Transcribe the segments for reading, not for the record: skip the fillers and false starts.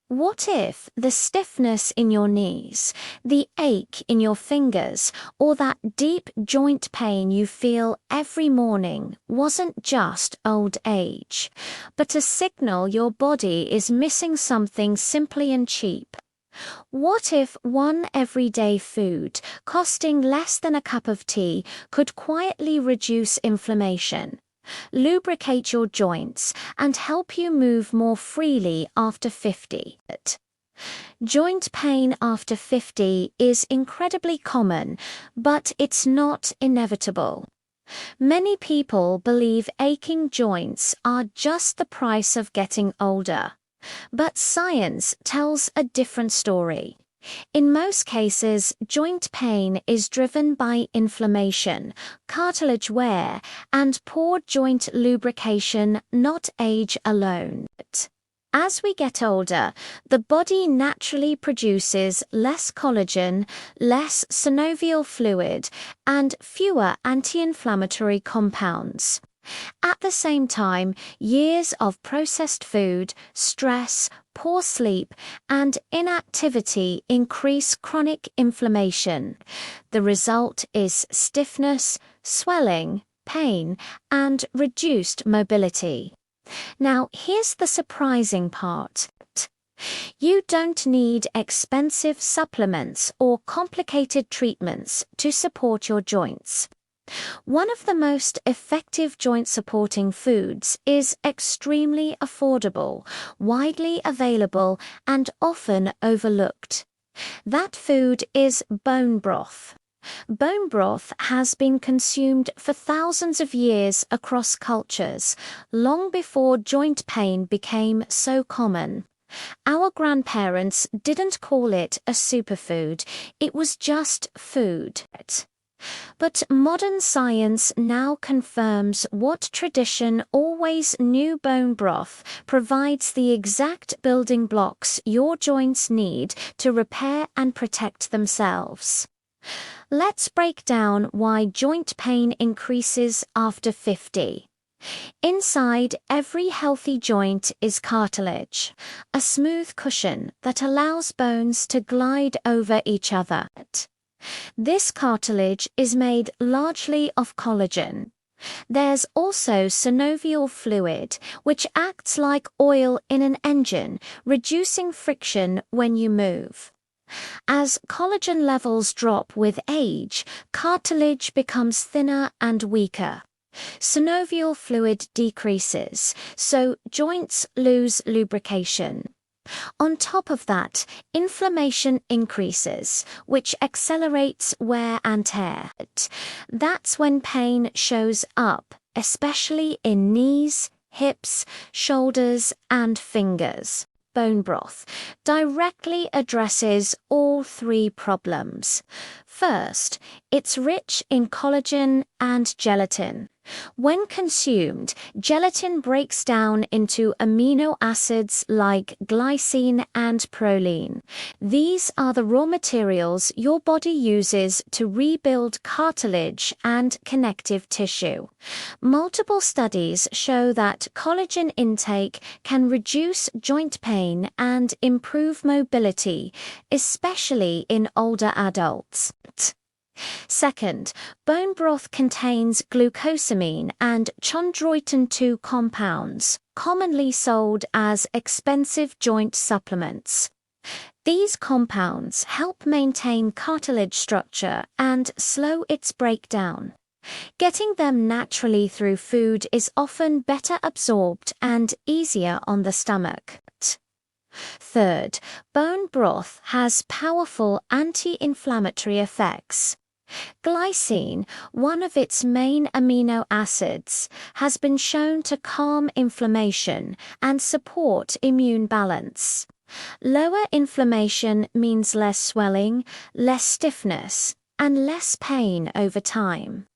What if the stiffness in your knees, the ache in your fingers, or that deep joint pain you feel every morning wasn't just old age, but a signal your body is missing something simply and cheap? What if one everyday food, costing less than a cup of tea, could quietly reduce inflammation, lubricate your joints, and help you move more freely after 50? Joint pain after 50 is incredibly common, but it's not inevitable. Many people believe aching joints are just the price of getting older. But science tells a different story. In most cases, joint pain is driven by inflammation, cartilage wear, and poor joint lubrication, not age alone. As we get older, the body naturally produces less collagen, less synovial fluid, and fewer anti-inflammatory compounds. At the same time, years of processed food, stress, poor sleep, and inactivity increase chronic inflammation. The result is stiffness, swelling, pain, and reduced mobility. Now, here's the surprising part. You don't need expensive supplements or complicated treatments to support your joints. One of the most effective joint-supporting foods is extremely affordable, widely available, and often overlooked. That food is bone broth. Bone broth has been consumed for thousands of years across cultures, long before joint pain became so common. Our grandparents didn't call it a superfood, it was just food. But modern science now confirms what tradition always knew: bone broth provides the exact building blocks your joints need to repair and protect themselves. Let's break down why joint pain increases after 50. Inside every healthy joint is cartilage, a smooth cushion that allows bones to glide over each other. This cartilage is made largely of collagen. There's also synovial fluid, which acts like oil in an engine, reducing friction when you move. As collagen levels drop with age, cartilage becomes thinner and weaker. Synovial fluid decreases, so joints lose lubrication. On top of that, inflammation increases, which accelerates wear and tear. That's when pain shows up, especially in knees, hips, shoulders, and fingers. Bone broth directly addresses all three problems. First, it's rich in collagen and gelatin. When consumed, gelatin breaks down into amino acids like glycine and proline. These are the raw materials your body uses to rebuild cartilage and connective tissue. Multiple studies show that collagen intake can reduce joint pain and improve mobility, especially in older adults. Second, bone broth contains glucosamine and chondroitin 2 compounds, commonly sold as expensive joint supplements. These compounds help maintain cartilage structure and slow its breakdown. Getting them naturally through food is often better absorbed and easier on the stomach. Third, bone broth has powerful anti-inflammatory effects. Glycine, one of its main amino acids, has been shown to calm inflammation and support immune balance. Lower inflammation means less swelling, less stiffness, and less pain over time.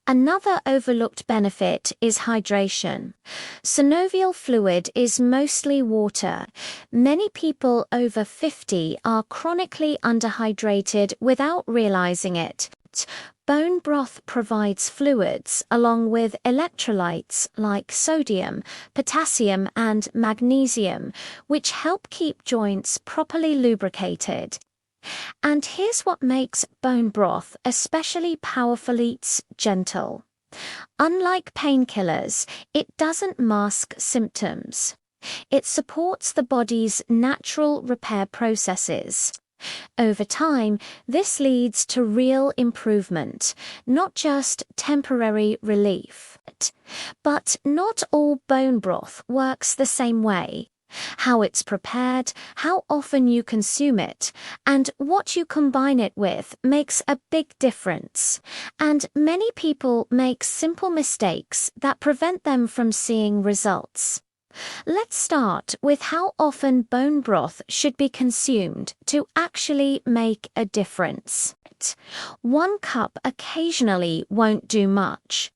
Another overlooked benefit is hydration. Synovial fluid is mostly water. Many people over 50 are chronically underhydrated without realizing it. Bone broth provides fluids along with electrolytes like sodium, potassium, and magnesium, which help keep joints properly lubricated. And here's what makes bone broth especially powerful: it's gentle. Unlike painkillers, it doesn't mask symptoms. It supports the body's natural repair processes. Over time, this leads to real improvement, not just temporary relief. But not all bone broth works the same way. How it's prepared, how often you consume it, and what you combine it with makes a big difference. And many people make simple mistakes that prevent them from seeing results. Let's start with how often bone broth should be consumed to actually make a difference. 1 cup occasionally won't do much.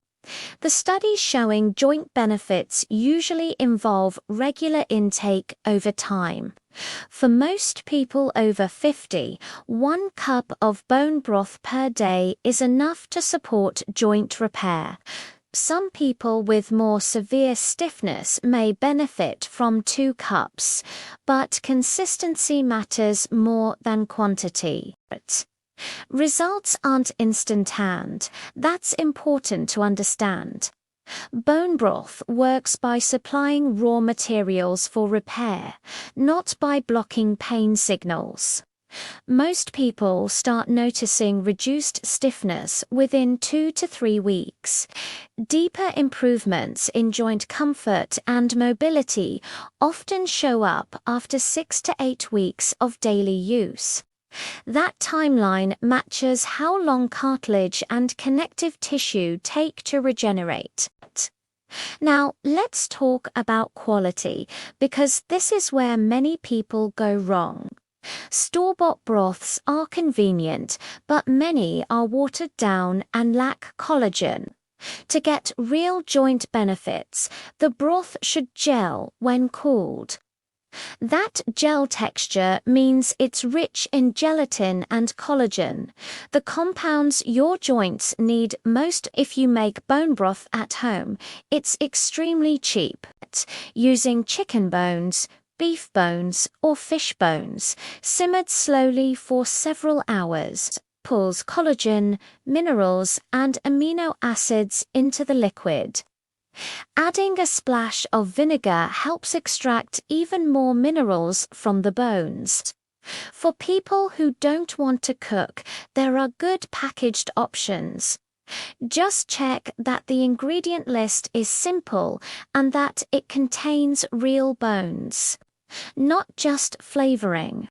The studies showing joint benefits usually involve regular intake over time. For most people over 50, 1 cup of bone broth per day is enough to support joint repair. Some people with more severe stiffness may benefit from 2 cups, but consistency matters more than quantity. Results aren't instant. That's important to understand. Bone broth works by supplying raw materials for repair, not by blocking pain signals. Most people start noticing reduced stiffness within 2 to 3 weeks. Deeper improvements in joint comfort and mobility often show up after 6 to 8 weeks of daily use. That timeline matches how long cartilage and connective tissue take to regenerate. Now, let's talk about quality, because this is where many people go wrong. Store-bought broths are convenient, but many are watered down and lack collagen. To get real joint benefits, the broth should gel when cooled. That gel texture means it's rich in gelatin and collagen, the compounds your joints need most. If you make bone broth at home, it's extremely cheap. Using chicken bones, beef bones, or fish bones, simmered slowly for several hours, pulls collagen, minerals, and amino acids into the liquid. Adding a splash of vinegar helps extract even more minerals from the bones. For people who don't want to cook, there are good packaged options. Just check that the ingredient list is simple and that it contains real bones, not just flavoring.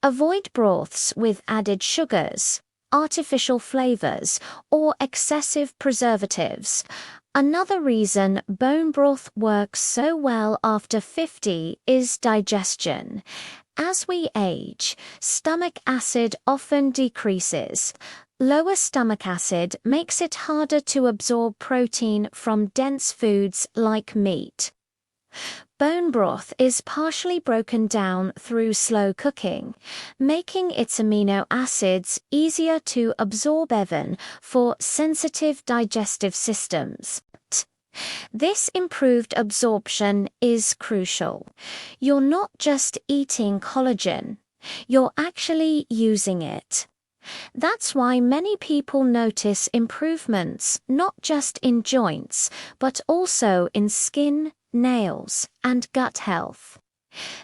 Avoid broths with added sugars, artificial flavors, or excessive preservatives. Another reason bone broth works so well after 50 is digestion. As we age, stomach acid often decreases. Lower stomach acid makes it harder to absorb protein from dense foods like meat. Bone broth is partially broken down through slow cooking, making its amino acids easier to absorb even for sensitive digestive systems. This improved absorption is crucial. You're not just eating collagen, you're actually using it. That's why many people notice improvements not just in joints, but also in skin, nails, and gut health.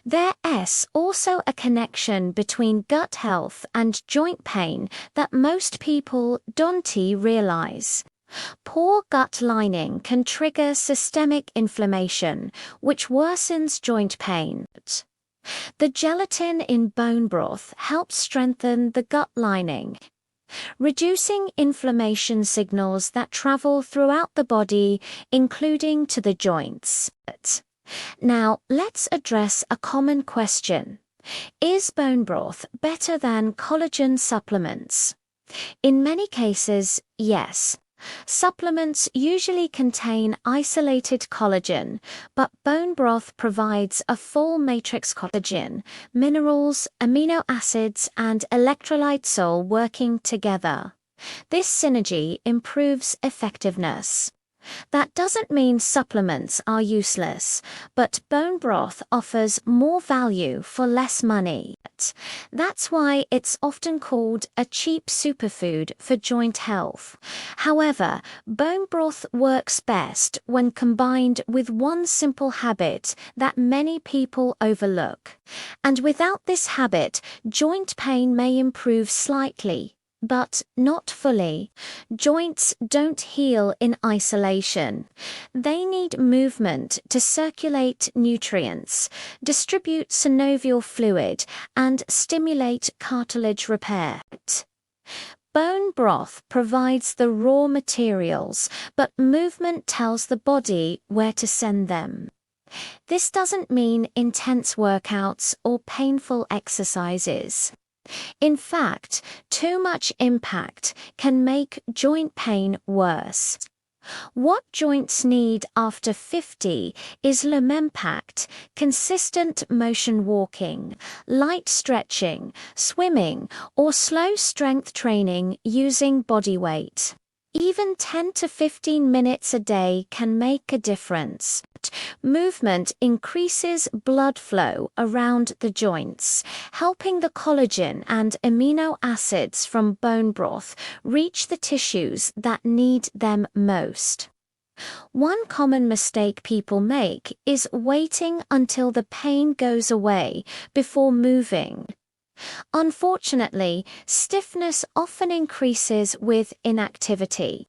There's also a connection between gut health and joint pain that most people don't realize. Poor gut lining can trigger systemic inflammation, which worsens joint pain. The gelatin in bone broth helps strengthen the gut lining, reducing inflammation signals that travel throughout the body, including to the joints. Now, let's address a common question. Is bone broth better than collagen supplements? In many cases, yes. Supplements usually contain isolated collagen, but bone broth provides a full matrix: collagen, minerals, amino acids, and electrolytes all working together. This synergy improves effectiveness. That doesn't mean supplements are useless, but bone broth offers more value for less money. That's why it's often called a cheap superfood for joint health. However, bone broth works best when combined with one simple habit that many people overlook. And without this habit, joint pain may improve slightly, but not fully. Joints don't heal in isolation. They need movement to circulate nutrients, distribute synovial fluid, and stimulate cartilage repair. Bone broth provides the raw materials, but movement tells the body where to send them. This doesn't mean intense workouts or painful exercises. In fact, too much impact can make joint pain worse. What joints need after 50 is impact, consistent motion walking, light stretching, swimming, or slow strength training using body weight. Even 10 to 15 minutes a day can make a difference. Movement increases blood flow around the joints, helping the collagen and amino acids from bone broth reach the tissues that need them most. One common mistake people make is waiting until the pain goes away before moving. Unfortunately, stiffness often increases with inactivity.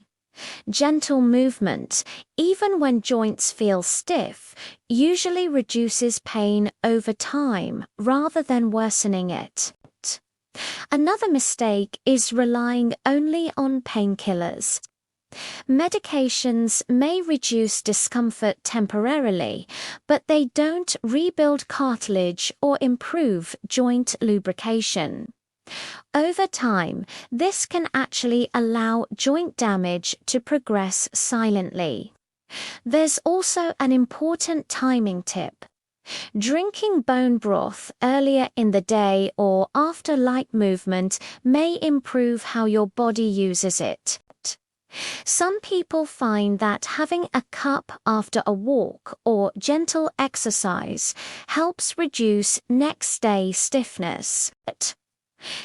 Gentle movement, even when joints feel stiff, usually reduces pain over time rather than worsening it. Another mistake is relying only on painkillers. Medications may reduce discomfort temporarily, but they don't rebuild cartilage or improve joint lubrication. Over time, this can actually allow joint damage to progress silently. There's also an important timing tip. Drinking bone broth earlier in the day or after light movement may improve how your body uses it. Some people find that having a cup after a walk or gentle exercise helps reduce next-day stiffness.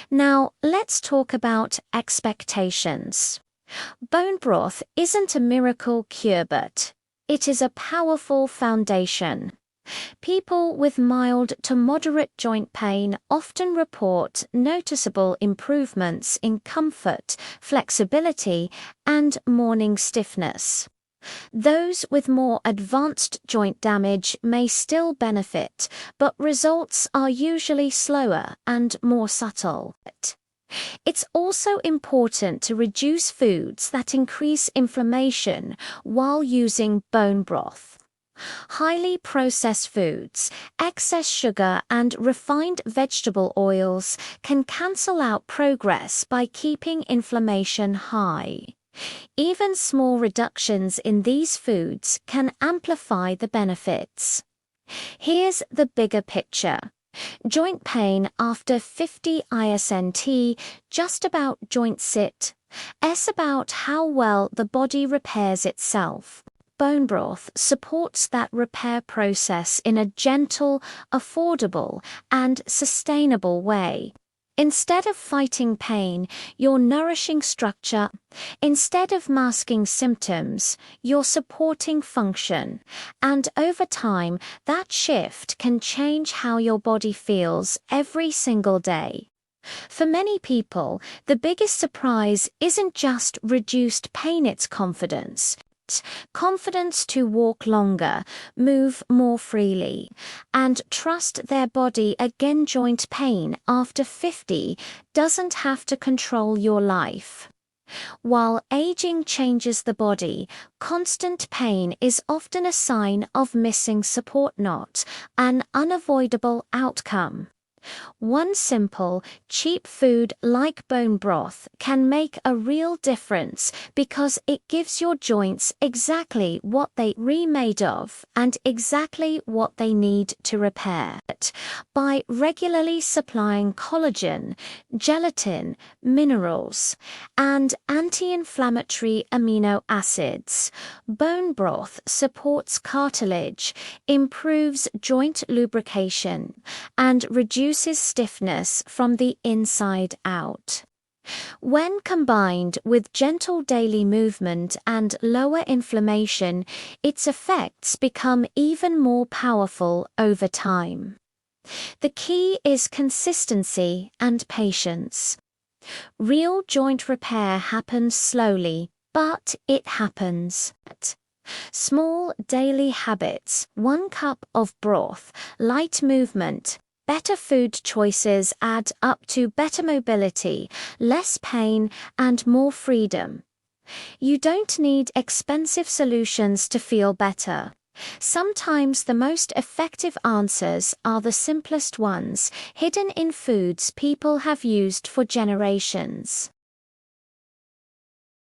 Now, let's talk about expectations. Bone broth isn't a miracle cure, but it is a powerful foundation. People with mild to moderate joint pain often report noticeable improvements in comfort, flexibility, and morning stiffness. Those with more advanced joint damage may still benefit, but results are usually slower and more subtle. It's also important to reduce foods that increase inflammation while using bone broth. Highly processed foods, excess sugar, and refined vegetable oils can cancel out progress by keeping inflammation high. Even small reductions in these foods can amplify the benefits. Here's the bigger picture. Joint pain after 50 ISNT, just about joint sit, about how well the body repairs itself. Bone broth supports that repair process in a gentle, affordable, and sustainable way. Instead of fighting pain, you're nourishing structure. Instead of masking symptoms, you're supporting function. And over time, that shift can change how your body feels every single day. For many people, the biggest surprise isn't just reduced pain, it's confidence. Confidence to walk longer, move more freely, and trust their body again. Joint pain after 50 doesn't have to control your life. While aging changes the body, constant pain is often a sign of missing support, not an unavoidable outcome. One simple, cheap food like bone broth can make a real difference because it gives your joints exactly what they are made of and exactly what they need to repair. By regularly supplying collagen, gelatin, minerals, and anti-inflammatory amino acids, bone broth supports cartilage, improves joint lubrication, and reduces stiffness from the inside out. When combined with gentle daily movement and lower inflammation, its effects become even more powerful over time. The key is consistency and patience. Real joint repair happens slowly, but it happens. Small daily habits, 1 cup of broth, light movement, better food choices add up to better mobility, less pain, and more freedom. You don't need expensive solutions to feel better. Sometimes the most effective answers are the simplest ones, hidden in foods people have used for generations.